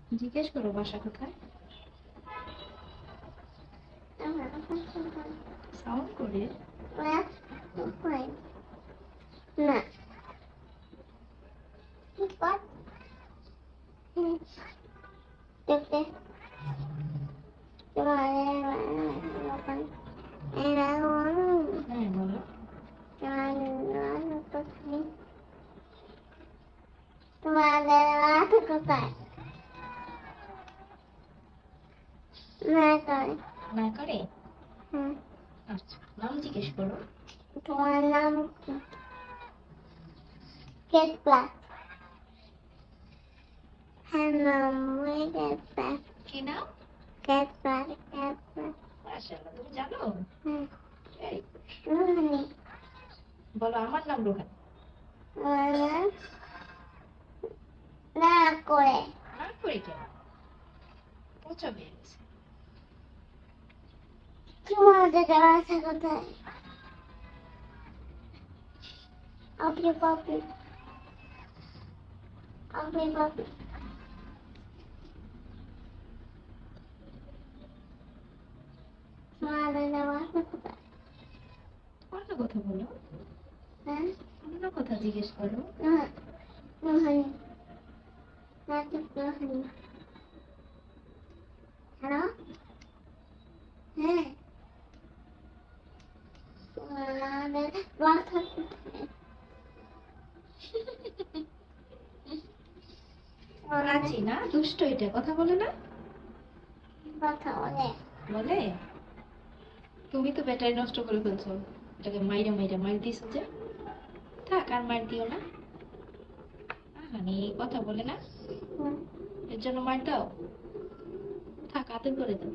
জিজ্ঞেস করো বাসা কোথায়। সাউন্ড করে না হ্যাঁ বলো। তোমাদের বাসা কোথায়? না করে না করে। হুম। আচ্ছা নাম জিজ্ঞেস করো। তোমার নাম কি? Get black. Her নাম Get black. কি নাম? Get black. Get black. মাশাআল্লাহ তুমি জানো। হুম। Very good. রুহানি। বলো আমার নাম রোহান। আমার নাম না করে না করে কেন? পচা হয়ে গেছে। তোমাদের বাসা কোথায়? আপনি পাপি আপনি পাপি তোমাদের বাসা কোথায়? অন্য কথা বলো। হ্যাঁ অন্য কথা জিজ্ঞেস করো। রুহানি নাটক রুহানি হ্যালো হ্যাঁ তোমাদের বাসা কোথায়? আছি না দুষ্ট এটা কথা বলে না। কথা বলে বলে তুমি তো ব্যাটারি নষ্ট করে ফেলছো। এটাকে মাইরা মাইরা মার দিছো যে। থাক আর মার দিও না। মানে কথা বলে না হুম। এর জন্য মার দাও। থাক আদর করে দাও।